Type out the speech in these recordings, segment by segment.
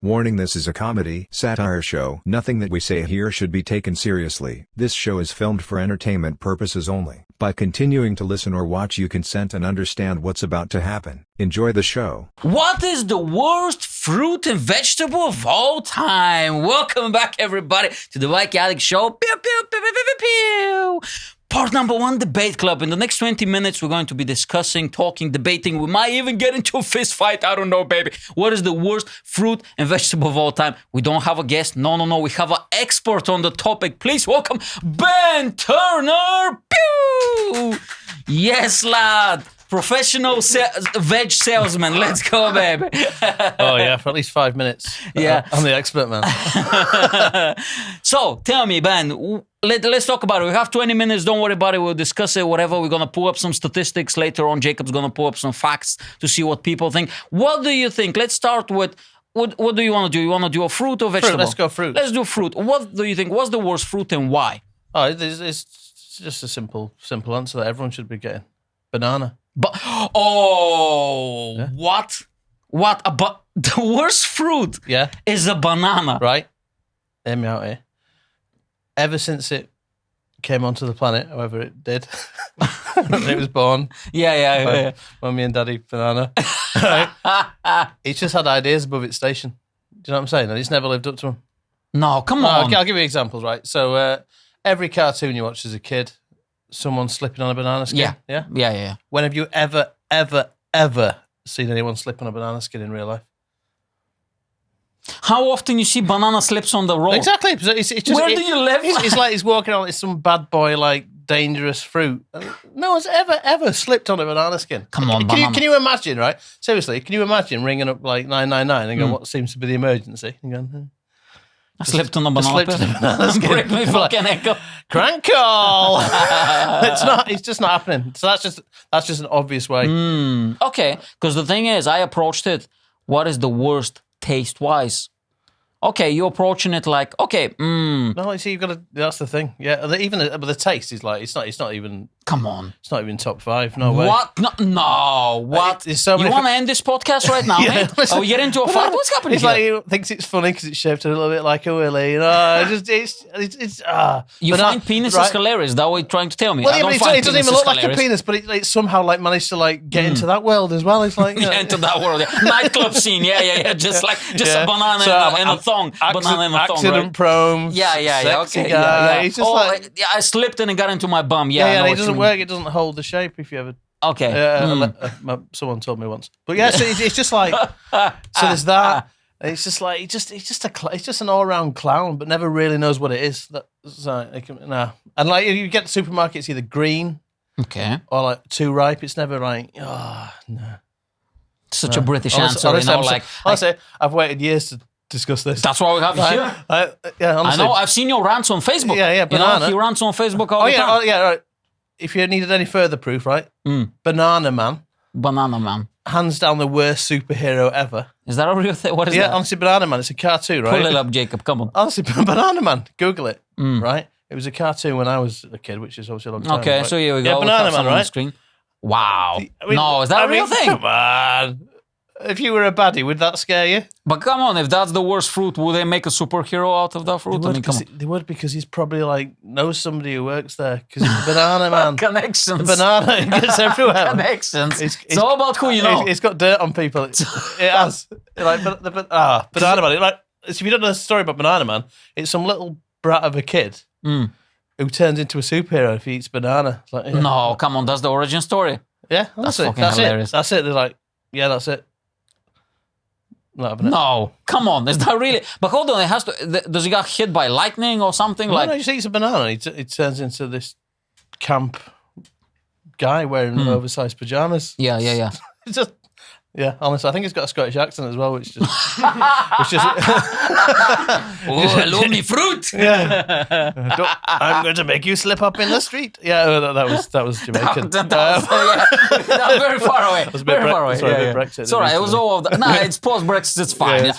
Warning: this is a comedy satire show. Nothing that we say here should be taken seriously. This show is filmed for entertainment purposes only. By continuing to listen or watch, you consent and understand what's about to happen. Enjoy the show. What is the worst fruit and vegetable of all time? Welcome back, everybody, to the Yanek show. Pew, pew, pew, pew, pew, pew. Part number 1, debate club. In the next 20 minutes, we're going to be discussing, talking, debating. We might even get into a fist fight. I don't know, baby. What is the worst fruit and vegetable of all time? We don't have a guest. No. We have an expert on the topic. Please welcome Ben Turner. Pew! Yes, lad. Professional veg salesman. Let's go, baby. Oh, yeah, for at least 5 minutes. Yeah. I'm the expert, man. So, tell me, Ben, let's talk about it. We have 20 minutes. Don't worry about it. We'll discuss it, whatever. We're going to pull up some statistics later on. Jacob's going to pull up some facts to see what people think. What do you think? Let's start with, what do you want to do? You want to do a fruit or vegetable? Fruit, let's go fruit. Let's do fruit. What do you think? What's the worst fruit and why? Oh, it's just a simple answer that everyone should be getting. Banana. What? The worst fruit is a banana. Right. Hear me out here. Ever since it came onto the planet, however it did, when it was born. Yeah. Mummy and Daddy Banana. Right? It's just had ideas above its station. Do you know what I'm saying? And it's never lived up to them. No, come on. I'll give you examples, right? So every cartoon you watch as a kid, someone's slipping on a banana skin. Yeah. When have you ever seen anyone slip on a banana skin in real life? How often you see banana slips on the road? Exactly. It's just, where do you live? It's like he's walking on. It's some bad boy, like dangerous fruit. No one's ever slipped on a banana skin. Come on, can you imagine? Right? Seriously, can you imagine ringing up like 999 and going, "What seems to be the emergency?" And going, I slipped on a banana skin. Break me fucking ankle. Crank call. It's just not happening. So that's just an obvious way. Okay, because the thing is, I approached it. What is the worst taste-wise? Okay, you're approaching it like, okay, No, you see, you've got to. That's the thing. Yeah, even the taste is like it's not even. Come on, it's not even top 5. No way. What? No. What? You want to end this podcast right now, mate? Are we getting into a fight? What's happening It's here? like he thinks it's funny because it's shaped a little bit like a willy. You know, You find penis is hilarious. Is that what you're trying to tell me? Well, it doesn't even look like a penis, but it somehow like managed to like get into that world as well. It's like into that world, nightclub scene, yeah, just a banana and a thong, banana and a thong, accident prone, sexy okay, guy. He's just I slipped and it got into my bum. And it doesn't work. It doesn't hold the shape if you ever. Okay. Someone told me once, but yeah, so it's just like so there's that. It's just like it's just an all-round clown, but never really knows what it is. And like if you get to the supermarket, it's either green, or like too ripe. It's never like no. Such a British answer, honestly, I've waited years to discuss this. That's why we have you here. Honestly, I know. I've seen your rants on Facebook. Yeah, banana. He rants on Facebook all the time. Right. If you needed any further proof, right? Banana Man. Hands down the worst superhero ever. Is that a real thing? What is that? Yeah, honestly, Banana Man. It's a cartoon, right? Pull it up, Jacob. Come on. Honestly, Banana Man. Google it, right? It was a cartoon when I was a kid, which is obviously a long time. Okay, right? so here we go. Yeah, Banana Man, right? On the screen. Wow. No, is that a real thing? Come on. If you were a baddie, would that scare you? But come on, if that's the worst fruit, would they make a superhero out of that fruit? They would, because he's probably like knows somebody who works there, because he's the Banana Man. Connections. The banana gets everywhere. Connections. It's all about who you know. It's got dirt on people. It has. Banana Man. Like, if you don't know the story about Banana Man, it's some little brat of a kid who turns into a superhero if he eats banana. Like, No, come on, that's the origin story. Yeah, that's hilarious. That's it. They're like, yeah, that's it. No, come on, is that really? But hold on, does he get hit by lightning or something? No, he just eats a banana. He turns into this camp guy wearing oversized pajamas. Yeah. It's just, honestly, I think he's got a Scottish accent as well, which just. I love me fruit. Yeah, I'm going to make you slip up in the street. Yeah, that was Jamaican. That was very far away. Very far away. Brexit. It's all right. It was all of that. No, it's post-Brexit. It's fine.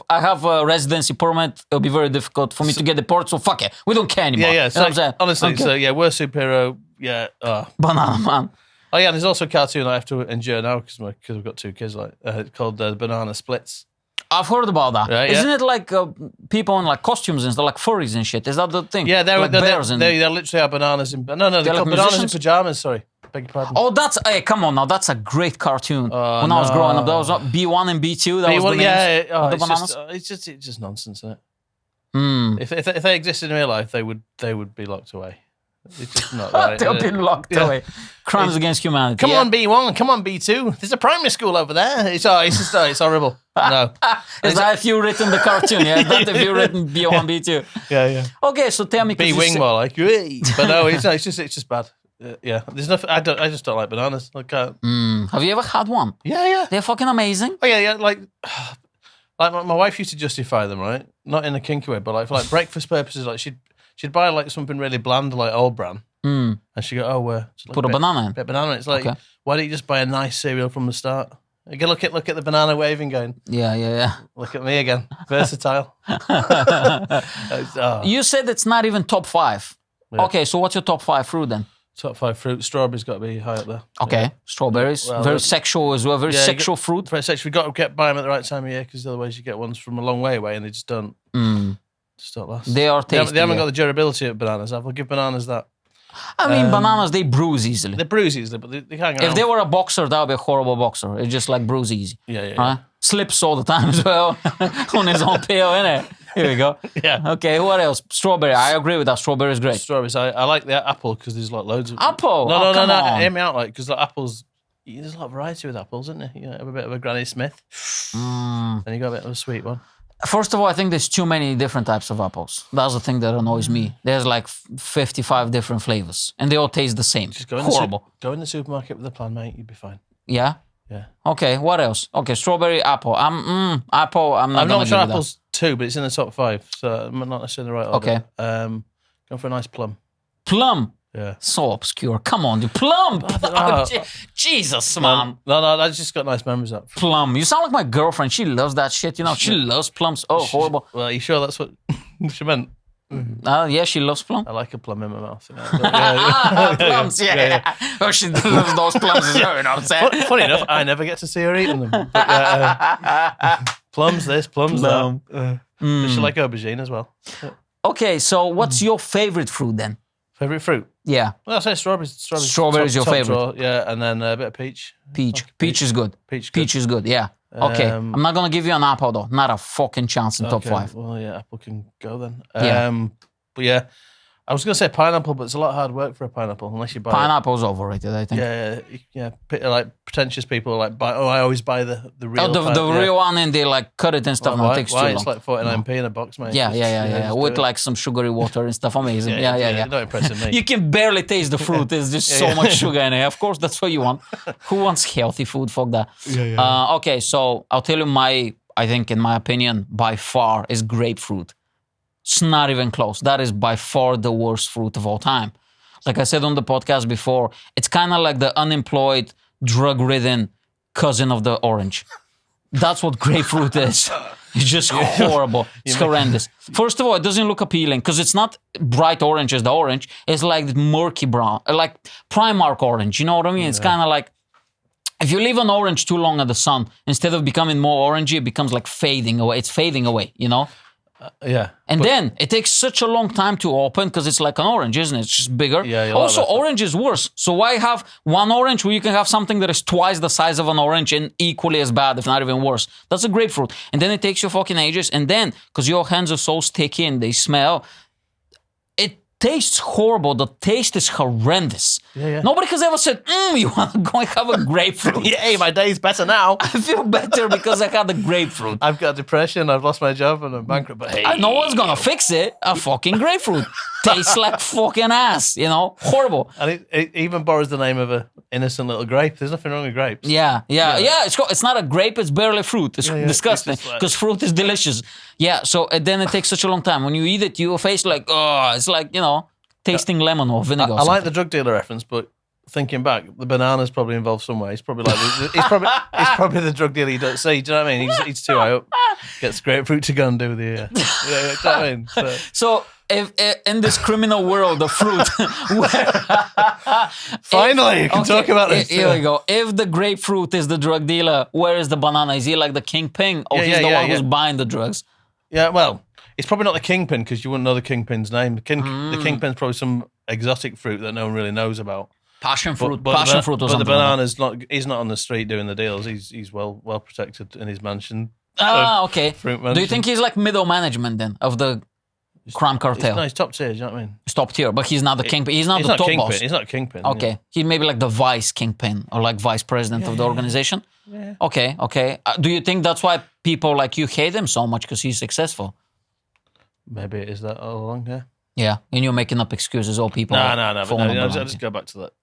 I have a residency permit. It'll be very difficult for me to get deported. So fuck it. We don't care anymore. Yeah. So, you know what I'm saying? Honestly, so worst superhero. Yeah. Banana Man. Oh yeah, and there's also a cartoon I have to endure now because we've got 2 kids. Called Banana Splits. I've heard about that. Right, Isn't it like people in like costumes and stuff, like furries and shit? Is that the thing? Yeah, like bears and... they literally are bananas in... No, they're like called bananas in musicians? pajamas, sorry. Beg your pardon. Oh, that's... Hey, come on now. That's a great cartoon. When I was growing up, that was B1 and B2. That was the names of the bananas. It's just nonsense, isn't it? Mm. If they existed in real life, they would be locked away. It's just not right. They'll be locked away. Crimes against humanity. Come on, B1. Come on, B2. There's a primary school over there. It's it's horrible. No. Is that if you written the cartoon? Yeah, is that if you written B1, B2? Yeah. Okay, so tell me. B-wing more like, but no, it's just bad. Yeah, there's nothing. I just don't like bananas. I can't. Have you ever had one? Yeah. They're fucking amazing. Oh yeah. Like my wife used to justify them, right? Not in a kinky way, but like for like breakfast purposes. Like she'd buy like something really bland, like Old Bran, and she'd go, "Oh, like put a banana in." Bit of banana. It's like, why don't you just buy a nice cereal from the start? You can look at the banana waving, going, Yeah. Look at me again, versatile. You said it's not even top 5. Yeah. Okay, so what's your top 5 fruit then? Top 5 fruit. Strawberries got to be high up there. Okay, yeah. Strawberries. Well, very sexual as well. Very sexual fruit. Very sexual. We've got to buy them at the right time of year because otherwise you get ones from a long way away and they just don't. Just don't last. They are tasty. They haven't got the durability of bananas. I will give bananas that. I mean, bananas, they bruise easily. They bruise easily, but they hang around. If they were a boxer, that would be a horrible boxer. It's just like bruise easy. Yeah. Slips all the time as well on his own peel, innit? Here we go. Yeah. Okay, what else? Strawberry. I agree with that. Strawberry is great. Strawberries. I like the apple because there's like loads of... Apple? No. On. Hear me out, like, because like, apples... There's a lot of variety with apples, isn't there? You have a bit of a Granny Smith. Then you got a bit of a sweet one. First of all, I think there's too many different types of apples. That's the thing that annoys me. There's like 55 different flavors, and they all taste the same. Just go in the supermarket with a plan, mate. You'll be fine. Yeah? Yeah. Okay, what else? Okay, strawberry, apple. Apple, I'm not sure apple's 2, but it's in the top 5, so I'm not necessarily the right order. Okay. Go for a nice plum. Plum? Yeah. So obscure. Come on, dude. Plum! Jesus, man. No, that's just got nice memories up. Plum. You sound like my girlfriend. She loves that shit. You know, she loves plums. Oh, horrible. Well, are you sure that's what she meant? Yeah, she loves plum. I like a plum in my mouth. Plums, yeah. Oh, she loves those plums as well, you know what I'm saying? Funny enough, I never get to see her eating them. But, plums this, plums that. Does she like aubergine as well? Okay, so what's your favorite fruit then? Favorite fruit? Yeah. Well, I'll say strawberries. Strawberries your favorite? Draw, yeah, and then a bit of peach. Peach is good. Peach is good, yeah. Okay, I'm not going to give you an apple though. Not a fucking chance in top 5. Well, yeah, apple can go then. Yeah. But yeah, I was going to say pineapple, but it's a lot of hard work for a pineapple unless you buy Pineapple's overrated, I think. Yeah. Like pretentious people like buy. Oh, I always buy the real. The real one, and they like cut it and stuff. Why? It takes too long. It's like 49p in a box, mate. Yeah. With like some sugary water and stuff. Amazing. Yeah. You're not impressing me. You can barely taste the fruit. There's just so much sugar in it. Of course, that's what you want. Who wants healthy food? Fuck that. Okay, so I'll tell you I think in my opinion, by far is grapefruit. It's not even close. That is by far the worst fruit of all time. Like I said on the podcast before, it's kind of like the unemployed, drug-ridden cousin of the orange. That's what grapefruit is. It's just horrible. It's horrendous. First of all, it doesn't look appealing because it's not bright orange as the orange. It's like murky brown, like Primark orange. You know what I mean? It's kind of like, if you leave an orange too long at the sun, instead of becoming more orangey, it becomes like fading away. It's fading away, you know? And then it takes such a long time to open because it's like an orange, isn't it? It's just bigger. Also, orange is worse. So why have one orange where you can have something that is twice the size of an orange and equally as bad, if not even worse? That's a grapefruit. And then it takes you fucking ages. And then, because your hands are so sticky and they smell, it tastes horrible. The taste is horrendous. Nobody has ever said, you want to go and have a grapefruit. Hey, my day's better now. I feel better because I had a grapefruit. I've got depression, I've lost my job and I'm bankrupt, but hey. No one's going to fix it. A fucking grapefruit. Tastes like fucking ass, you know? Horrible. And it even borrows the name of an innocent little grape. There's nothing wrong with grapes. Yeah. It's not a grape, it's barely fruit. It's disgusting because fruit is delicious. Yeah, so then it takes such a long time. When you eat it, your face like, it's like, you know, tasting lemon or vinegar. I like the drug dealer reference, but thinking back, the banana's probably involved somewhere. He's probably like, he's probably the drug dealer you don't see. Do you know what I mean? He's too high up. Gets grapefruit to go and do the. You know what I mean? So if in this criminal world of fruit, Finally, you can talk about this. Here we go. If the grapefruit is the drug dealer, where is the banana? Is he like the kingpin, or he's the one who's buying the drugs? Yeah, well, it's probably not the kingpin because you wouldn't know the kingpin's name. The kingpin's probably some exotic fruit that no one really knows about. Passion fruit, But something. the banana's not. He's not on the street doing the deals. He's well protected in his mansion. Okay. Fruit mansion. Do you think he's like middle management then of the crime cartel? He's top tier. Do you know what I mean? He's top tier, but he's not the kingpin. He's not the top kingpin. boss. He's not kingpin. Okay, Yeah. he may be like the vice kingpin or like vice president of the organization. Yeah. Okay. Do you think that's why people like you hate him so much because he's successful? Maybe it is that all along. Yeah. Yeah, and you're making up excuses. All people. No. I'll Just go back to that.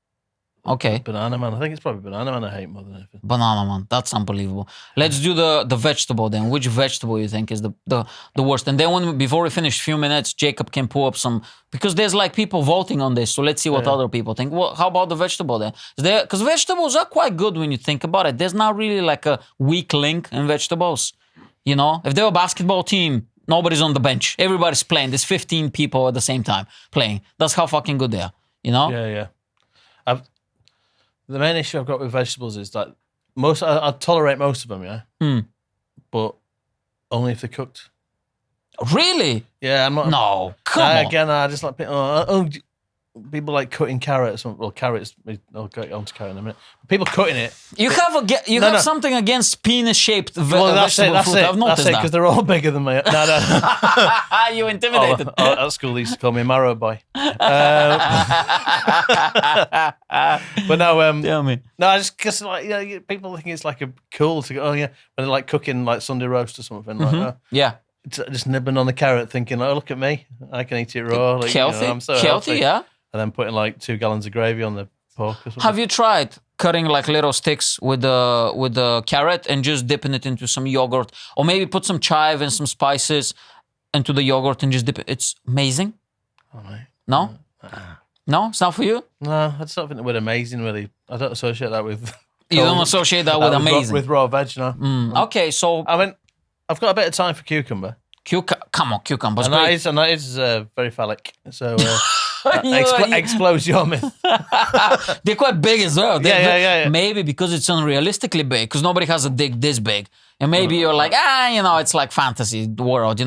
Okay. Banana Man. I think it's probably Banana Man I hate more than anything. Banana man, that's unbelievable. Let's do the vegetable then. Which vegetable you think is the worst? And then before we finish, few minutes, Jacob can pull up some, because there's like people voting on this. So let's see what other people think. Well, how about the vegetable then? Because vegetables are quite good when you think about it. There's not really like a weak link in vegetables. You know, if they're a basketball team, nobody's on the bench. Everybody's playing. There's 15 people at the same time playing. That's how fucking good they are. You know? Yeah. The main issue I've got with vegetables is that I tolerate most of them, yeah, but only if they're cooked. Really? Yeah, I'm not. No, come on. Again, I just like people like cutting carrots. Well, carrots. I'll get onto carrot in a minute. People cutting it. You have something against penis-shaped vegetable fruit. I've noticed that's it, because they're all bigger than me. No. You intimidated. At school, they used to call me Marrow Boy. But no, Tell me. no, I just because like people think it's like a cool to go. Oh yeah, when they're like cooking like Sunday roast or something. Like Yeah. just nibbling on the carrot, thinking, "Oh, look at me! I can eat it raw." Like, Healthy. I'm so healthy, yeah. And then putting like 2 gallons of gravy on the pork or something. Have you tried cutting like little sticks with the carrot and just dipping it into some yogurt, or maybe put some chive and some spices into the yogurt and just dip it? It's amazing. Oh, mate. No, no, it's not for you. No, I just don't think the word amazing really. I don't associate that with. You don't associate that with amazing. With raw veg, no. Okay, so I mean, I've got a bit of time for cucumber. Come on, cucumbers. And that is very phallic. So explodes your myth. They're quite big as well. Yeah. Maybe because it's unrealistically big, because nobody has a dick this big. And maybe you're like, it's like fantasy world,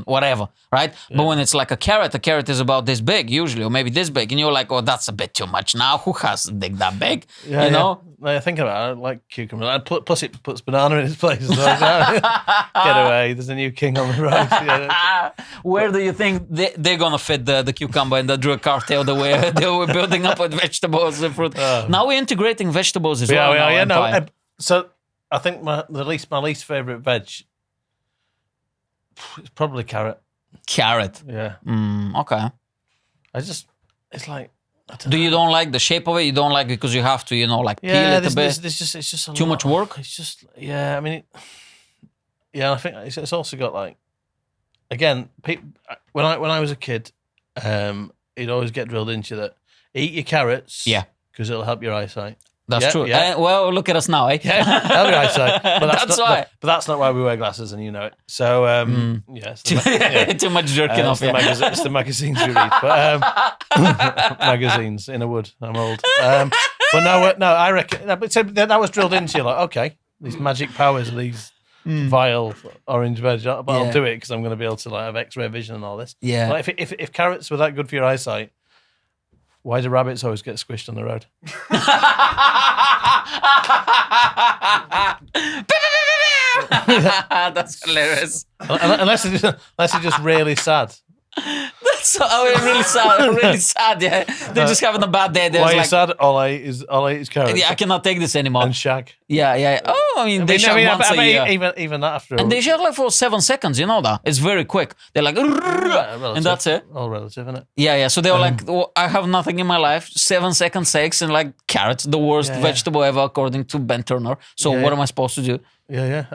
whatever, right? Yeah. But when it's like a carrot is about this big usually, or maybe this big, and you're like, oh, that's a bit too much now. Who has a dick that big? Yeah, you know? Yeah, thinking about it, I like cucumber. Plus it puts banana in its place as well. Get away, there's a new king on the road. Yeah. Where do you think they're going to fit the cucumber in the drug cartel the way they were building up with vegetables and fruit? Now we're integrating vegetables as well. Yeah. No, so I think my least favourite veg is probably carrot. Carrot? Yeah. Okay. It's like, you don't like the shape of it? You don't like it because you have to, like peel it a bit? It's just too much work? It's just, I mean, I think it's also got like, again, when I was a kid, it'd always get drilled into you that eat your carrots, because it'll help your eyesight. That's true. Yeah. Well, look at us now, eh? Yeah, help your eyesight. But that's why. But that's not why we wear glasses, and you know it. So, too much jerking off. It's the magazines we read. But magazines in a wood. I'm old. But no, I reckon. But that was drilled into you. Like, okay, these magic powers of these vile orange veg. But I'll do it because I'm going to be able to have X-ray vision and all this. Yeah. Like if carrots were that good for your eyesight, why do rabbits always get squished on the road? That's hilarious. Unless they're just really sad. That's really sad. Yeah, they're just having a bad day. Why are you sad? All I eat is carrots. Yeah, I cannot take this anymore. And shag. Yeah. Oh, I mean, they shag once a year. Even that after. And they shag like for 7 seconds. You know that it's very quick. They're like, and that's it. All relative, isn't it? Yeah. So they were like, I have nothing in my life. 7 second sex and like carrots, the worst vegetable ever, according to Ben Turner. So what am I supposed to do? Yeah.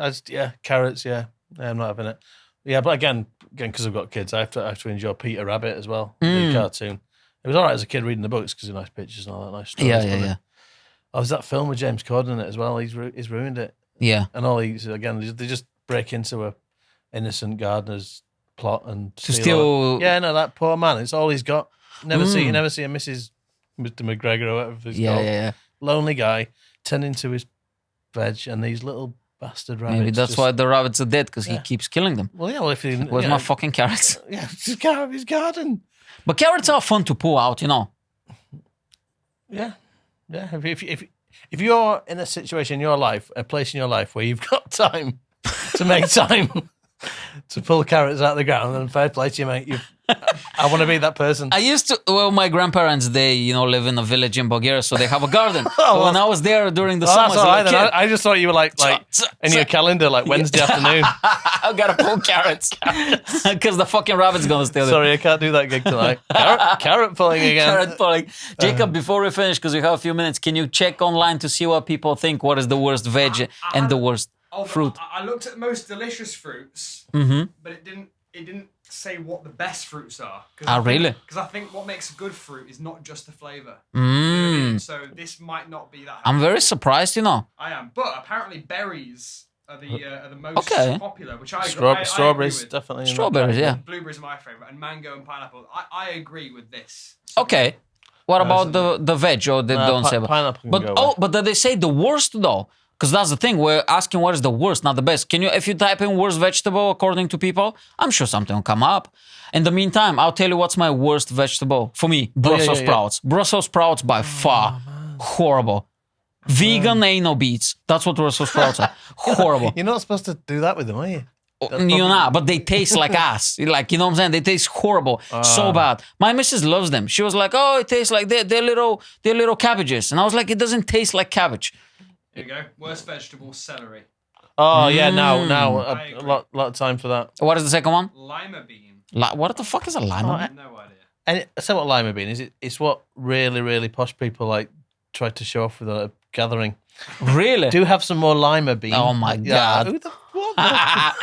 Carrots. Yeah, I'm not having it. Yeah, but again, because I've got kids, I have to enjoy Peter Rabbit as well, the cartoon. It was all right as a kid reading the books because they're nice pictures and all that nice stories. Yeah. Oh, there's that film with James Corden in it as well. He's ruined it. Yeah. And all they just break into a innocent gardener's plot and To steal- Yeah, no, that poor man. It's all he's got. You never see a Mrs. Mr. McGregor or whatever he's called. Yeah. Lonely guy tending to his veg and these little bastard rabbits. Maybe that's why the rabbits are dead, because he keeps killing them. Well, yeah. Well, if he Where's my fucking carrots? Yeah, it's just out of his garden. But carrots are fun to pull out, you know. Yeah. If you're in a situation in your life, a place in your life where you've got time to make time to pull carrots out of the ground, then fair play to you, mate. I want to be that person. I used to, my grandparents, they, live in a village in Bulgaria, so they have a garden. When I was there during the summer, that's all right, then. I just thought you were like in your calendar, like Wednesday afternoon. I gotta pull carrots because the fucking rabbit's gonna steal them. Sorry, I can't do that gig tonight. Carrot pulling again. Carrot pulling. Jacob, before we finish, because we have a few minutes, can you check online to see what people think? What is the worst veg and the worst fruit? I looked at the most delicious fruits, but it didn't say what the best fruits are. Really? Because I think what makes a good fruit is not just the flavour. You know what I mean? So this might not be that. I'm very surprised, I am, but apparently berries are the most popular, which I strawberries agree with. definitely. Strawberries, yeah. Blueberries are my favourite, and mango and pineapple. I agree with this. Okay. What about the veg, or they don't say? Pineapple. But did they say the worst though? Because that's the thing. We're asking what is the worst, not the best. If you type in worst vegetable according to people, I'm sure something will come up. In the meantime, I'll tell you what's my worst vegetable. For me, Brussels sprouts. Brussels sprouts by far. Horrible. Vegan ain't no beats. That's what Brussels sprouts are. Horrible. You're not supposed to do that with them, are you? You're not, but they taste like ass. Like, you know what I'm saying? They taste horrible. So bad. My missus loves them. She was like, oh, it tastes like they're little cabbages. And I was like, it doesn't taste like cabbage. Here you go. Worst vegetable, celery. Oh, yeah, now a lot of time for that. What is the second one? Lima bean. What the fuck is a lima bean? No idea. And I say what lima bean is. It's what really, really posh people like try to show off with a gathering. Really? Do have some more lima bean. Oh my God. Who the what?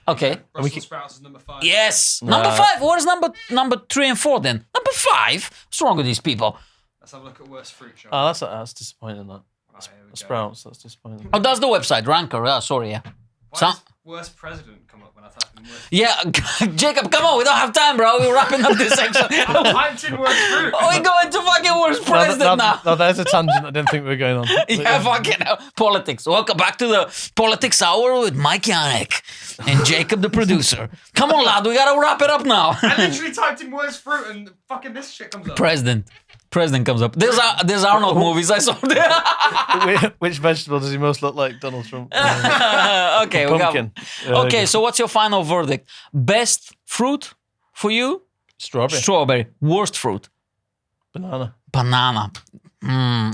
Okay. Brussels sprouts is number 5. Yes. Number 5. What is number 3 and 4 then? Number 5? What's wrong with these people? Let's have a look at worst fruit. Oh, that's disappointing. That Right, here we sprouts. That's disappointing. Oh, that's the website. Ranker. Sorry, yeah. Why does worst president come up when I type in worst? Yeah, Jacob, come on. We don't have time, bro. We're wrapping up this section. I typed in worst fruit. We're going to fucking worst president now. No, there's a tangent I didn't think we were going on. Yeah, fucking hell. Politics. Welcome back to the Politics Hour with Mike Yanek and Jacob, the producer. Come on, lad. We got to wrap it up now. I literally typed in worst fruit and fucking this shit comes up. President comes up. There's Arnold movies I saw there. Which vegetable does he most look like Donald Trump? Okay, Pumpkin. Okay, so what's your final verdict? Best fruit for you? Strawberry. Worst fruit? Banana.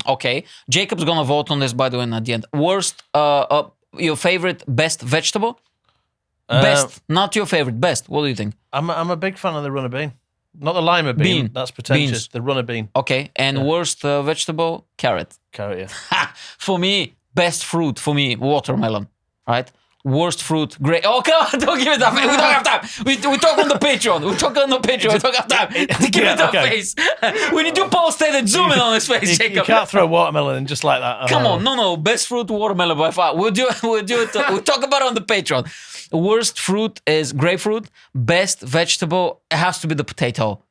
Okay. Jacob's gonna vote on this, by the way, at the end. Worst, your favorite best vegetable? Best, not your favorite. Best. What do you think? I'm a big fan of the runner bean. Not the lima bean. That's pretentious. Beans. The runner bean. Okay. And worst vegetable? Carrot. Carrot, yeah. For me, best fruit, watermelon. Right? Worst fruit, great. Oh, come on, don't give it that face. We don't have time. We talk on the Patreon. We don't have time. Give it that face. We need to post it and zoom in on his face, Jacob. You can't throw watermelon in just like that. Come on, no. Best fruit, watermelon by far. We'll do it. We'll talk about it on the Patreon. Worst fruit is grapefruit. Best vegetable, it has to be the potato.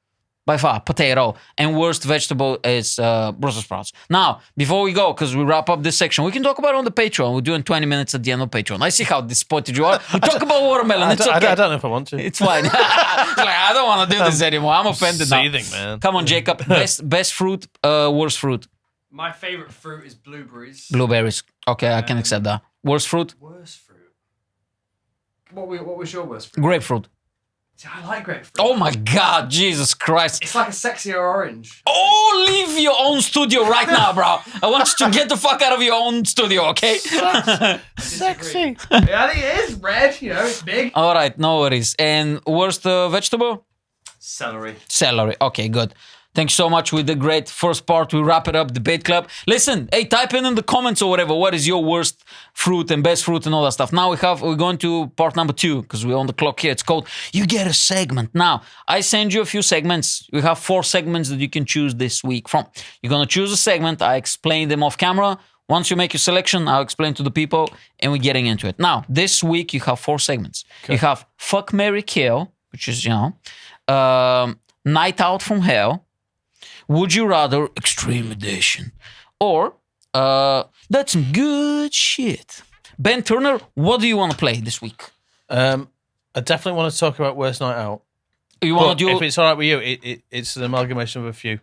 By far, potato. And worst vegetable is Brussels sprouts. Now, before we go, because we wrap up this section, we can talk about it on the Patreon. We're doing 20 minutes at the end of Patreon. I see how disappointed you are. We talk about watermelon. It's okay. I don't know if I want to. It's fine. I don't want to do this anymore. I'm offended seething, now. Man. Come on, Jacob. Best fruit, worst fruit. My favourite fruit is blueberries. Blueberries. Okay, I can accept that. Worst fruit? Worst fruit. What was your worst fruit? Grapefruit. See, I like grapefruit. Oh my God, Jesus Christ. It's like a sexier orange. Oh, leave your own studio right now, bro. I want you to get the fuck out of your own studio, okay? Sexy. Yeah, I think it is red, it's big. All right, no worries. And worst vegetable? Celery. Celery. Okay, good. Thanks so much. We did great. First part, we wrap it up. Debate club. Listen, hey, type in the comments or whatever. What is your worst fruit and best fruit and all that stuff. Now we're going to part number 2 because we're on the clock here. It's called You Get a Segment. Now, I send you a few segments. We have 4 segments that you can choose this week from. You're going to choose a segment. I explain them off camera. Once you make your selection, I'll explain to the people, and we're getting into it. Now, this week you have 4 segments. Okay. You have Fuck, Marry, Kill, which is, Night Out from Hell, Would You Rather Extreme Edition, or That's Some Good Shit. Ben Turner, what do you want to play this week? I definitely want to talk about Worst Night Out. You want to do? If it's all right with you, it's an amalgamation of a few.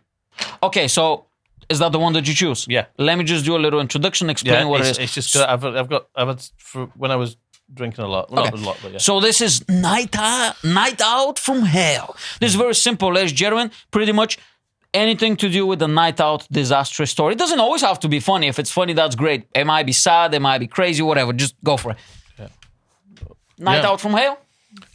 Okay, so is that the one that you choose? Yeah. Let me just do a little introduction, explain what it is. It's just I've had when I was drinking a lot. Well, okay. Not a lot, but yeah. So this is Night Out from Hell. This is very simple, ladies and gentlemen. Pretty much anything to do with a night out disastrous story. It doesn't always have to be funny. If it's funny, that's great. It might be sad, it might be crazy, whatever. Just go for it. Yeah. Night Out from Hell?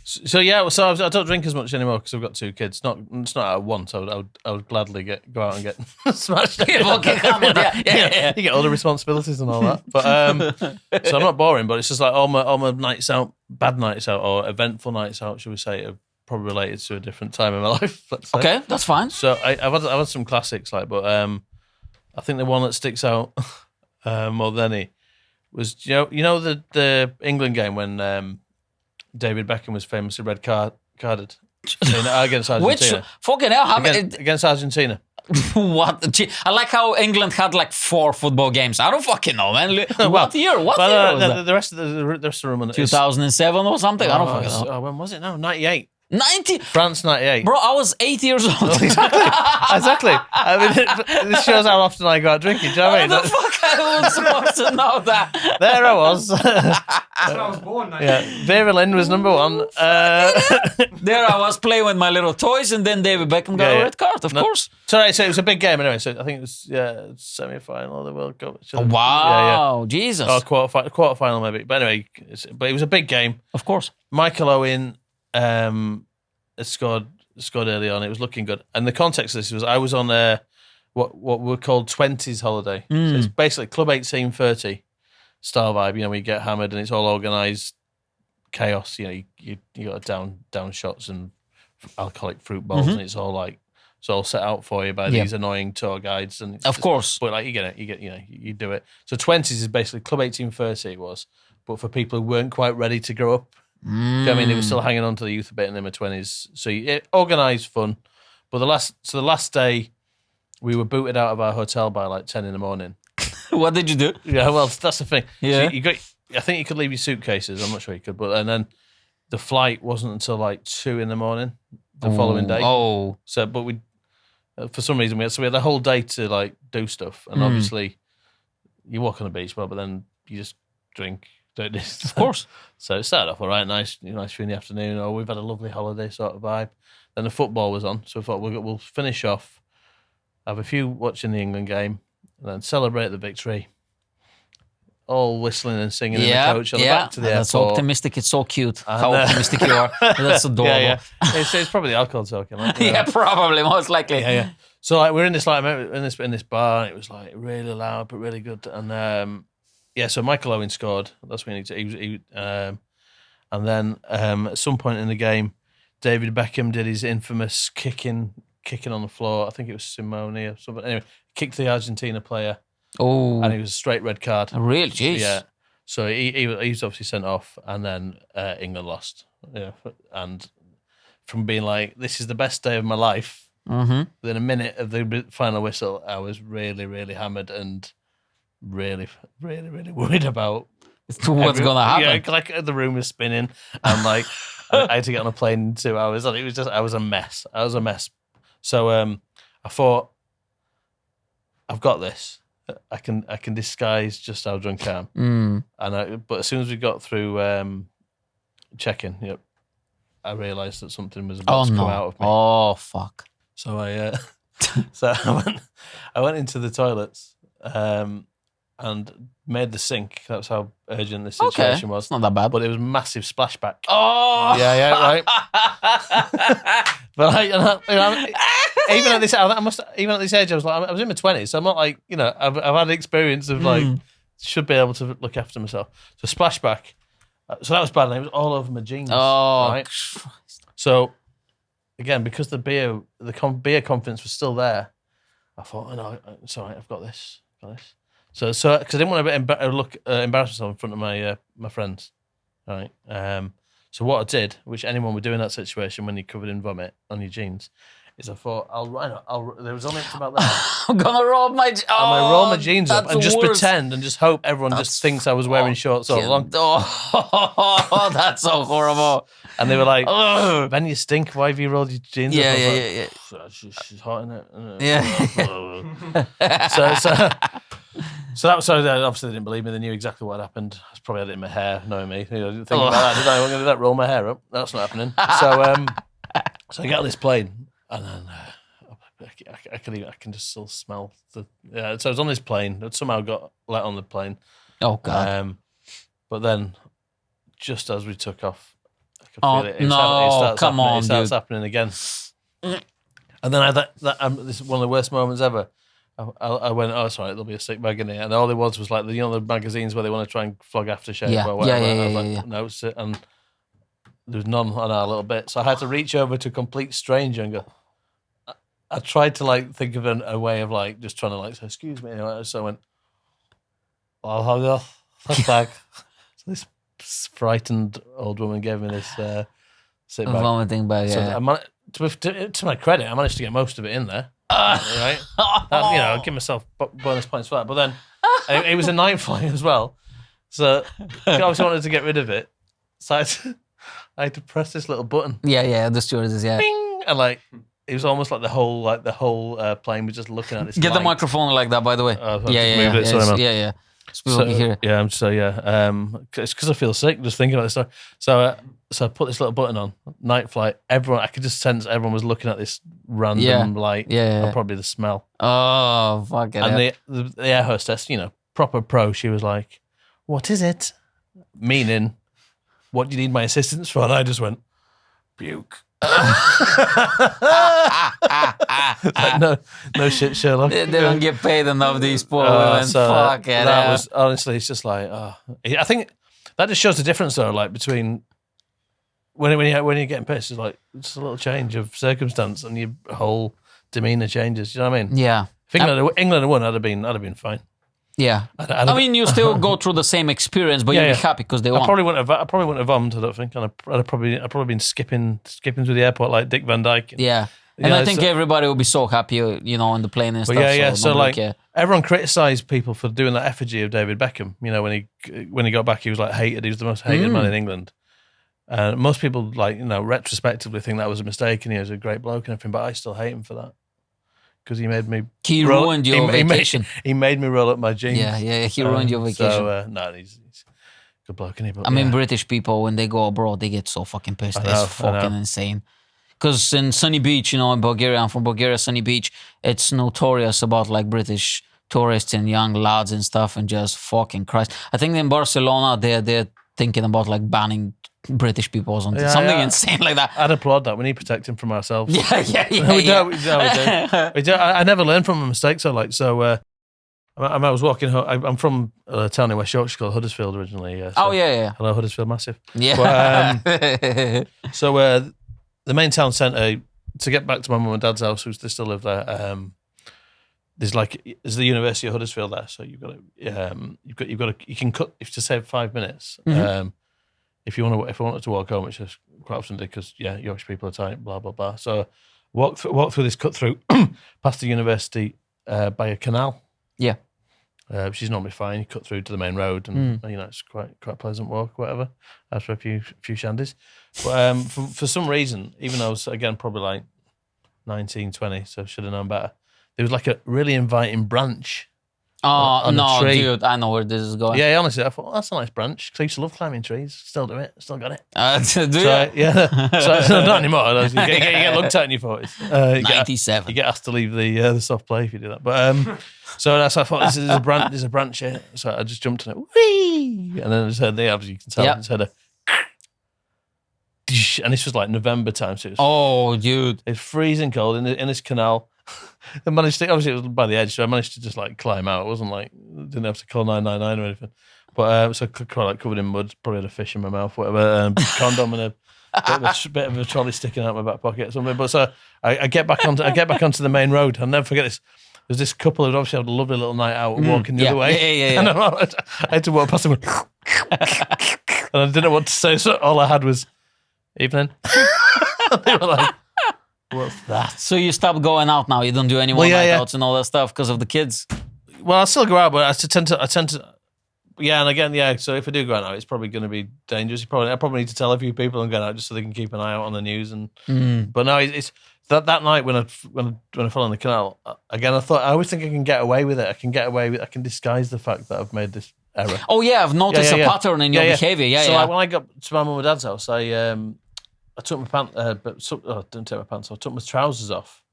So I don't drink as much anymore because I've got 2 kids. It's not out of want. I would gladly go out and get smashed. Yeah. You get all the responsibilities and all that. But so I'm not boring. But it's just like all my nights out, bad nights out, or eventful nights out, should we say, are probably related to a different time in my life. Okay, that's fine. So I've had some classics, but I think the one that sticks out more than any was the England game when. David Beckham was famously red carded against Argentina. Which fucking hell? Against Argentina. What? I like how England had 4 football games. I don't fucking know, man. What year? What year was that? The rest of the room. 2007 or something. I don't fucking know. Oh, when was it now? 98. 90? France 98. Bro, I was 8 years old. Exactly. I mean, this shows how often I go out drinking. Do you know what I mean? The fuck I was supposed to know that. There I was. That's when I was born. Vera Lynn was number 1. There I was playing with my little toys, and then David Beckham got a red card, of course. Sorry, so it was a big game anyway. So I think it was semi-final of the World Cup. Oh, wow, Jesus. Oh, quarter-final maybe. But anyway, it was a big game. Of course. Michael Owen scored early on. It was looking good. And the context of this was I was on what were called 20s holiday. So it's basically Club 1830 style vibe. We get hammered and it's all organised chaos. You got down shots and alcoholic fruit bowls, and it's all set out for you by these annoying tour guides. And it's of course, but you do it. So 20s is basically Club 1830. It was, but for people who weren't quite ready to grow up. Do you know what I mean? They were still hanging on to the youth a bit in their 20s. So organised fun. But the last day, we were booted out of our hotel by 10 in the morning. What did you do? Yeah, well, that's the thing. Yeah. So I think you could leave your suitcases. I'm not sure you could. And then the flight wasn't until 2 in the morning the following day. Oh. So, but we, for some reason, we had the whole day to do stuff. And obviously, you walk on the beach, but then you just drink. Of course. So it started off all right, nice in the afternoon. Oh, we've had a lovely holiday sort of vibe. Then the football was on, so we thought we'll finish off, have a few watching the England game, and then celebrate the victory. All whistling and singing in the coach on the back to the airport. That's so optimistic. It's so cute. How optimistic you are. That's adorable. Yeah. It's probably the alcohol talking. Yeah, probably, most likely. Yeah. So we're in this in this bar, and it was really loud but really good, and. So Michael Owen scored. That's when and then at some point in the game, David Beckham did his infamous kicking on the floor. I think it was Simone or something. Anyway, kicked the Argentina player. Oh, and it was a straight red card. Really? Jeez. Yeah. So he was obviously sent off, and then England lost. Yeah, and from being this is the best day of my life. Within a minute of the final whistle, I was really, really hammered and. Really, really, really worried about what's going to happen. Yeah, the room was spinning, and I had to get on a plane in 2 hours, and it was I was a mess. So I thought, I've got this. I can disguise just how drunk I am. But as soon as we got through check-in, I realised that something was about to come out of me. Oh fuck! So I went into the toilets. And made the sink. That's how urgent this situation was. It's not that bad. But it was a massive splashback. Oh! Yeah, right. But even at this age, I was in my 20s, so I'm not I've had experience of should be able to look after myself. So splashback. So that was bad, and it was all over my jeans. Oh, right? So again, because the beer confidence was still there, I thought, it's all right, I've got this. So because I didn't want to embarrass myself in front of my friends, right? So what I did, which anyone would do in that situation when you're covered in vomit on your jeans, is I thought there was only up to about there. I'm gonna roll my. I'm gonna roll my jeans up and just worst. pretend and just hope everyone just thinks I was wearing shorts all along. Oh, that's so horrible. And they were like, "Ben, you stink. Why have you rolled your jeans up?" Yeah. She's hot in it. Yeah. So obviously they didn't believe me. They knew exactly what happened. I probably had it in my hair, knowing me. I didn't think about that, did I? I'm going to do that, roll my hair up. That's not happening. So I get on this plane, and then I can just still smell the. Yeah, so I was on this plane. It somehow got let on the plane. Oh God! But then, just as we took off, I could feel it. It starts happening again. And then this is one of the worst moments ever. I went, oh, sorry, there'll be a sick bag in here. And all there was like, the magazines where they want to try and flog aftershave or whatever. I was like, no, sit. And there was none on our little bit. So I had to reach over to a complete stranger and go, I tried to like think of a way of like just trying to like say, excuse me. So I went, I'll have your bag. So this frightened old woman gave me this sit bag. Vomiting bag, yeah. So to my credit, I managed to get most of it in there. Right? I'll give myself bonus points for that. But then it was a night flight as well. So I obviously wanted to get rid of it. So I had to press this little button. Yeah, the stewardess, yeah. Bing! And like, it was almost like the whole plane was just looking at this. Get light. the microphone like that, by the way. Yeah. Sorry, It's because I feel sick just thinking about this stuff. So I put this little button on, night flight. I could just sense everyone was looking at this random light. Yeah. And probably the smell. Oh, fuck it. And the air hostess, proper pro, she was like, "What is it?" Meaning, what do you need my assistance for? And I just went, puke. Like, no shit, Sherlock. They don't get paid enough, these poor women. Fuck it. That was honestly, it's just like, I think that just shows the difference though, like between when you're getting pissed, it's like just a little change of circumstance and your whole demeanor changes. You know what I mean? Yeah. If England had won, I'd have been fine. Yeah. I mean, you still go through the same experience, but you'd be happy because they won. I probably wouldn't have vomited, I don't think. And I'd probably been skipping through the airport like Dick Van Dyke. Yeah. And I think everybody will be so happy, on the plane and stuff. So everyone criticised people for doing that effigy of David Beckham. When he got back, he was like hated. He was the most hated man in England. Most people retrospectively think that was a mistake, and he was a great bloke and everything. But I still hate him for that because he made me. He ruined your vacation. He made me roll up my jeans. Yeah. He ruined your vacation. So he's a good bloke, isn't he? But, British people when they go abroad, they get so fucking pissed. It's fucking insane. Because in Sunny Beach, in Bulgaria, I'm from Bulgaria, Sunny Beach, it's notorious about like British tourists and young lads and stuff, and just fucking Christ. I think in Barcelona, they're thinking about like banning British people or something, insane like that. I'd applaud that. We need to protect him from ourselves. Yeah. We do. I never learned from my mistakes. I was walking home. I'm from a town in West Yorkshire called Huddersfield originally. Hello, Huddersfield, massive. Yeah. But, the main town centre, to get back to my mum and dad's house, they still live there. There's the University of Huddersfield there, so you can cut if to save 5 minutes. If I wanted to walk home, which I quite often did because Yorkshire people are tight, blah blah blah. So walk through this cut through past the university by a canal. Yeah, which is normally fine. You cut through to the main road, and it's quite a pleasant walk, whatever. After a few shandies, but for some reason, even though I was again probably like 19, 20, so should have known better. There was like a really inviting branch. On a tree. Dude, I know where this is going. Yeah, honestly, I thought, that's a nice branch. Because I used to love climbing trees. Still do it. Still got it. Do you? Yeah. So not anymore. You get looked at in your 40s. 97. You get asked to leave the soft play if you do that. But so I thought, there's a branch here. So I just jumped on it. Whee! And then I just heard as you can tell, I just heard a and this was like November time. So it was, dude. It's freezing cold in this canal. I managed to, obviously it was by the edge, so I managed to just like climb out. It wasn't like, didn't have to call 999 or anything. But so quite like covered in mud, probably had a fish in my mouth, whatever, condom and a bit of a trolley sticking out my back pocket or something. But so I get back onto the main road. I'll never forget this. There's this couple who obviously had a lovely little night out walking the other way. Yeah. And I had to walk past them and I didn't know what to say, so all I had was, evening. They were like, what's that? So you stopped going out now. You don't do any more night outs and all that stuff because of the kids. Well, I still go out, but I tend to. Yeah, and again, so if I do go out, it's probably going to be dangerous. I probably need to tell a few people I'm going out just so they can keep an eye out on the news. But no, it's that night when I fell in the canal. Again, I always think I can get away with it. I can disguise the fact that I've made this error. Oh yeah, I've noticed a pattern in your behavior. Yeah, so like, when I got to my mum and dad's house, I took my pants, didn't take my pants off. I took my trousers off.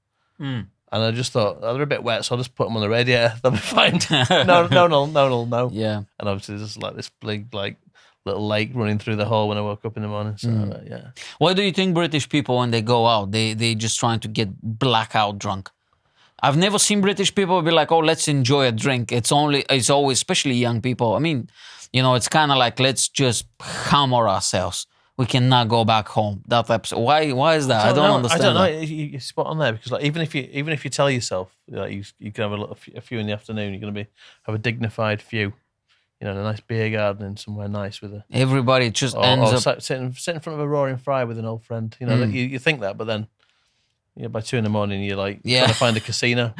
And I just thought, they're a bit wet, so I'll just put them on the radiator. They'll be fine. No. Yeah. And obviously there's like this big, like, little lake running through the hall when I woke up in the morning. So, yeah. Why do you think British people, when they go out, they just trying to get blackout drunk? I've never seen British people be like, oh, let's enjoy a drink. It's always, especially young people. I mean, it's kind of like, let's just hammer ourselves. We cannot go back home. That type. Why is that? I don't understand. I don't know. You're spot on there because like even if you tell yourself like you can have a few in the afternoon, you're going to have a dignified few, in a nice beer garden somewhere nice with everybody just ends up sitting in front of a roaring fire with an old friend. You think that, but then by 2 a.m. you're like trying to find a casino.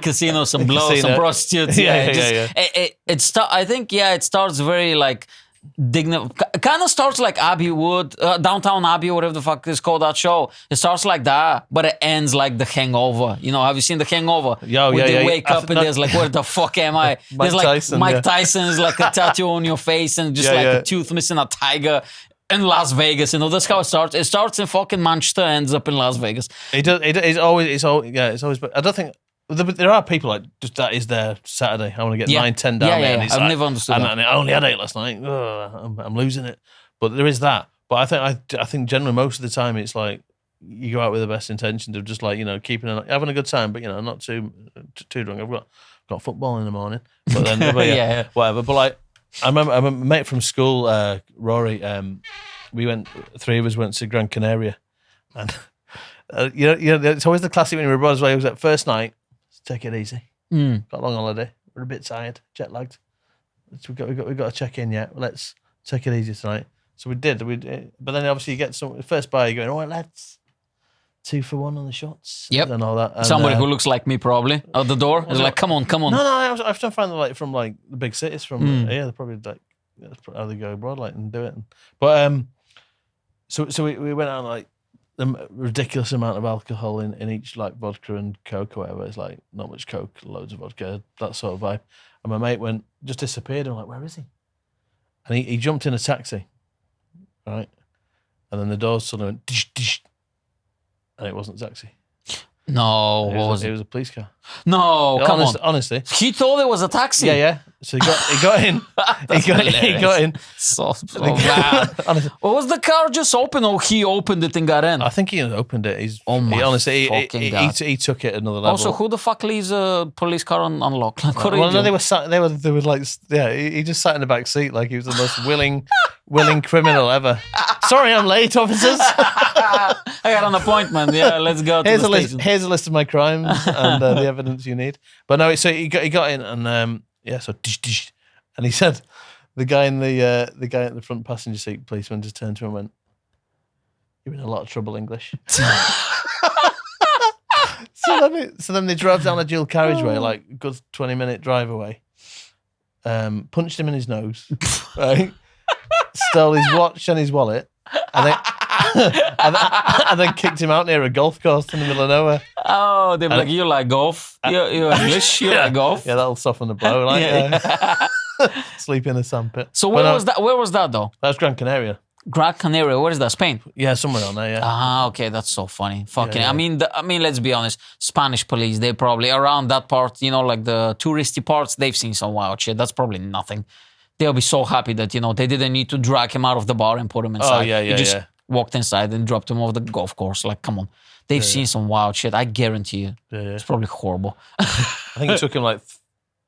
Casino, some blow, some prostitutes. I think it starts very like. Kind of starts like Abbey Wood, Downtown Abbey, whatever the fuck is called that show. It starts like that, but it ends like The Hangover. Have you seen The Hangover? They wake up and there's like, where the fuck am I? There's like Tyson, Mike Tyson is like a tattoo on your face and just a tooth missing, a tiger in Las Vegas. That's how it starts. It starts in fucking Manchester, ends up in Las Vegas. It's always. But I don't think. There are people like just that is their Saturday. I want to get 9-10 down there. And I've never understood that. And I only had 8 last night. Ugh, I'm losing it. But there is that. But I think generally most of the time it's like you go out with the best intentions of just like having a good time, but not too drunk. I've got football in the morning, but then whatever. But like I remember a mate from school, Rory. Three of us went to Gran Canaria, and it's always the classic when you were brothers. It was that first night. Take it easy. Got a long holiday. We're a bit tired, jet lagged. We got to check in yet. Let's take it easy tonight. So we did. But then obviously you get some first bar. You're going, all right, lads. 2 for 1 on the shots. Yep. And all that. And, somebody who looks like me probably out the door is like, come on. No. I was trying to find them like from like the big cities from they're probably like that's how they go abroad like and do it. But so we went out like. The ridiculous amount of alcohol in each like vodka and Coke or whatever. It's like not much Coke, loads of vodka, that sort of vibe. And my mate just disappeared. I'm like, where is he? And he jumped in a taxi, right? And then the doors suddenly went, dish, dish, and it wasn't a taxi. No, what was it? It was a police car. No, come on. Honestly. He thought it was a taxi. Yeah. So he got in. he got in. So bad. Honestly. Well, was the car just open or he opened it and got in? I think he opened it. He took it another level. Also, who the fuck leaves a police car unlocked? Like, what no, they were like, he just sat in the back seat like he was the most willing criminal ever. Sorry, I'm late, officers. I got an appointment. Yeah, let's go to the station. Here's a list of my crimes and the evidence you need. But no, so he got in and so dish, dish, and he said the guy in the front passenger seat policeman just turned to him and went, "You're in a lot of trouble, English." So then they drove down a dual carriageway, like a good 20-minute drive away. Punched him in his nose, right? Stole his watch and his wallet, and then kicked him out near a golf course in the middle of nowhere. Oh, they're like, you like golf? You're English, you like golf? Yeah, that'll soften the blow. Like, sleep in a sandpit. So where was that? Where was that though? That was Gran Canaria. Gran Canaria, where is that? Spain? Yeah, somewhere on there, yeah. Ah, okay, that's so funny. Fucking, yeah. I mean, let's be honest. Spanish police, they probably around that part, like the touristy parts, they've seen some wild shit. That's probably nothing. They'll be so happy that, they didn't need to drag him out of the bar and put him inside. Oh, yeah. You just walked inside and dropped him off the golf course. Like, come on. They've seen some wild shit. I guarantee you. Yeah. It's probably horrible. I think it took him like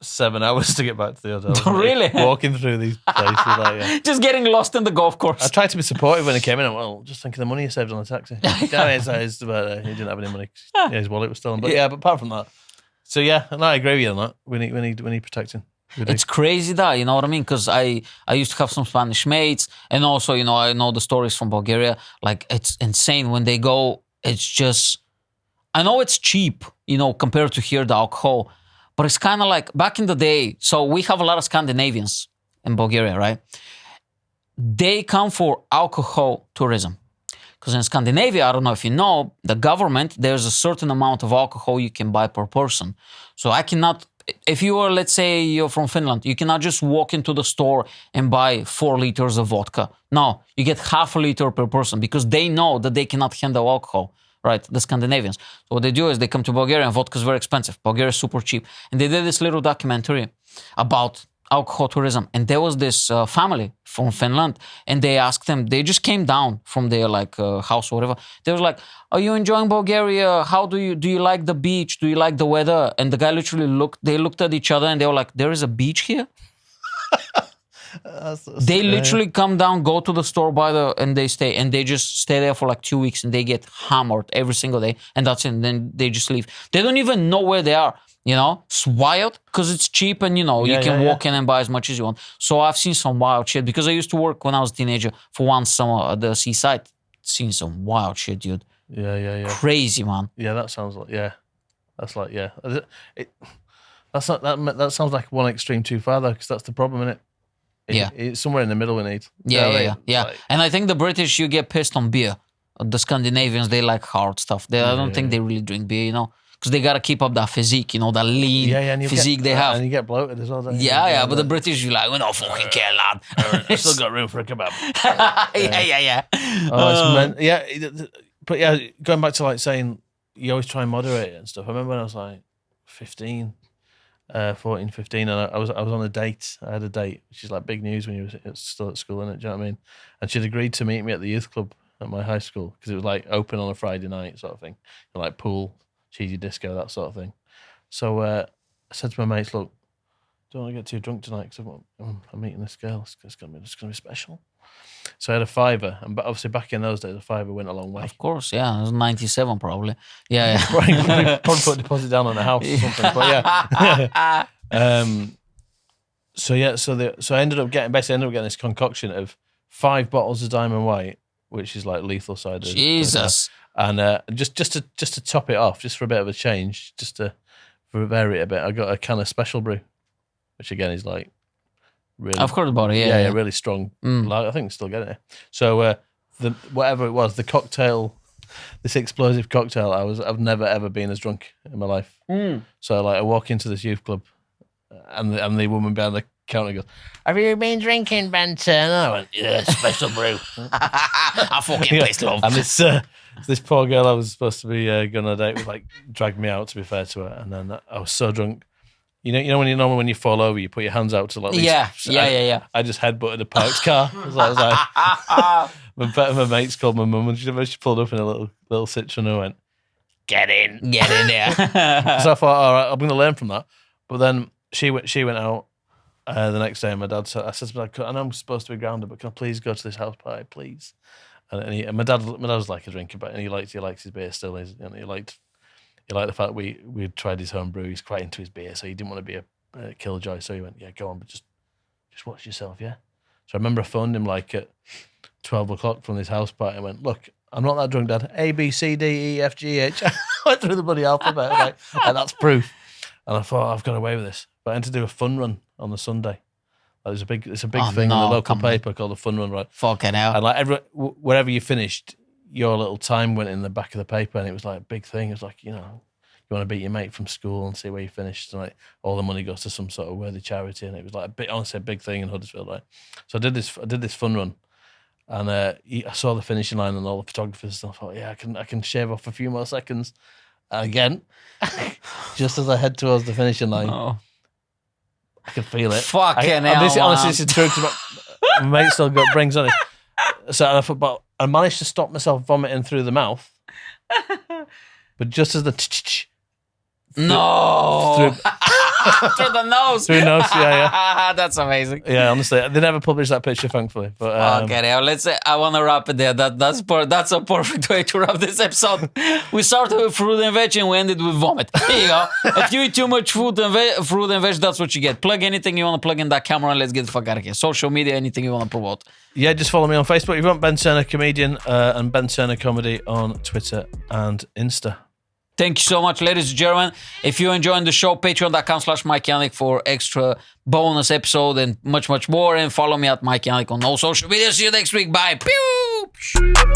7 hours to get back to the hotel. Really? Walking through these places. Like, yeah. Just getting lost in the golf course. I tried to be supportive when he came in. And, well, just think of the money you saved on the taxi. He didn't have any money. Yeah, his wallet was stolen. But but apart from that. So yeah, and I agree with you on that. We need protecting. It's crazy that, you know what I mean? Because I used to have some Spanish mates, and also, you know, I know the stories from Bulgaria. Like, it's insane when they go. It's just, I know it's cheap, you know, compared to here, the alcohol, but it's kind of like back in the day. So we have a lot of Scandinavians in Bulgaria, right? They come for alcohol tourism. Because in Scandinavia, I don't know if you know, the government, there's a certain amount of alcohol you can buy per person. So I cannot, if you are, let's say you're from Finland, you cannot just walk into the store and buy 4 liters of vodka. No, you get half a liter per person because they know that they cannot handle alcohol, right? The Scandinavians. So what they do is they come to Bulgaria and vodka is very expensive. Bulgaria is super cheap. And they did this little documentary about alcohol tourism. And there was this family from Finland, and they asked them, they just came down from their house or whatever. They was like, are you enjoying Bulgaria? How do you like the beach? Do you like the weather? And the guy literally looked at each other and they were like, there is a beach here? They literally come down, go to the store and they stay, and they just stay there for like 2 weeks and they get hammered every single day, and that's it. And then they just leave. They don't even know where they are. You know, it's wild because it's cheap and, you know, you can walk in and buy as much as you want. So I've seen some wild shit because I used to work when I was a teenager for one summer at the seaside. Seen some wild shit, dude. Yeah. Crazy, man. Yeah, that sounds like, That's like, that sounds like one extreme too far though, because that's the problem, isn't it? It's somewhere in the middle we need. Yeah. Like, and I think the British, you get pissed on beer. The Scandinavians, they like hard stuff. I don't think they really drink beer, you know. Because they got to keep up that physique, you know, that lean physique they have. And you get bloated as well, don't you? Yeah, but the British, you're like, we don't fucking care, lad. I still got room for a kebab. Yeah. But yeah, going back to like saying, you always try and moderate it and stuff. I remember when I was like 14, 15, and I was on a date. I had a date, which is like big news when you were still at school, innit? Do you know what I mean? And she'd agreed to meet me at the youth club at my high school because it was like open on a Friday night sort of thing. Like pool, cheesy disco, that sort of thing. So I said to my mates, look, don't want to get too drunk tonight because I'm meeting this girl. It's gonna be special. So I had a $5, and obviously back in those days, a $5 went a long way. Of course, yeah. It was 97 probably. Yeah. probably put a deposit down on a house or something. But yeah. So I ended up getting this concoction of 5 bottles of Diamond White, which is like lethal cider. Jesus. And just to top it off, just for a bit of a change, just to vary it a bit, I got a can of Special Brew, which again is like really. I've heard about it. Yeah, really strong. I think still get it. So whatever it was, the cocktail, this explosive cocktail, I've never ever been as drunk in my life. So like I walk into this youth club, and the woman behind the counter goes, "Have you been drinking, Benton?" And I went, "Yeah, Special Brew." I fucking pissed off. And this poor girl I was supposed to be going on a date with, like, dragged me out, to be fair to her, and then I was so drunk. You know when you fall over, you put your hands out to like. Yeah. I just headbutted a parked car. I was like, my mates called my mum, and she pulled up in a little Citroen and went, "Get in there." So I thought, all right, I'm going to learn from that. But then she went out the next day, and my dad said, I said to my dad, I know I'm supposed to be grounded, but can I please go to this house party, please? And my dad was like a drinker, but he likes his beer still. He liked the fact we tried his home brew. He's quite into his beer, so he didn't want to be a killjoy. So he went, "Yeah, go on, but just watch yourself, yeah." So I remember I phoned him like at 12 o'clock from this house party and went, "Look, I'm not that drunk, Dad. A, B, C, D, E, F, G, H." I went through the bloody alphabet, and that's proof. And I thought, I've got away with this. But I had to do a fun run on the Sunday. It's a big thing in the local paper called the Fun Run, right? Fucking hell. And like wherever you finished, your little time went in the back of the paper, and it was like a big thing. It was like, you know, you want to beat your mate from school and see where you finished, and like all the money goes to some sort of worthy charity, and it was like honestly a big thing in Huddersfield, right? So I did this fun run, and I saw the finishing line and all the photographers, and I thought, yeah, I can shave off a few more seconds. And again, just as I head towards the finishing line, I can feel it. Fucking hell, honestly, this is true. My mate still brings on it. So I thought, but I managed to stop myself vomiting through the mouth. But just as the Through the nose. Through nose, yeah. That's amazing. Yeah, honestly, they never published that picture, thankfully. But Okay, now let's say I want to wrap it there. That's a perfect way to wrap this episode. We started with fruit and veg and we ended with vomit. Here you go. If you eat too much fruit and veg, that's what you get. Plug anything you want to plug in that camera and let's get the fuck out of here. Social media, anything you want to promote. yeah, just follow me on Facebook if you want. Ben Turner Comedian and Ben Turner Comedy on Twitter and Insta. Thank you so much, ladies and gentlemen. If you're enjoying the show, patreon.com/Mike Yanek for extra bonus episode and much, much more. And follow me at Mike Yanek on all social media. See you next week. Bye. Pew!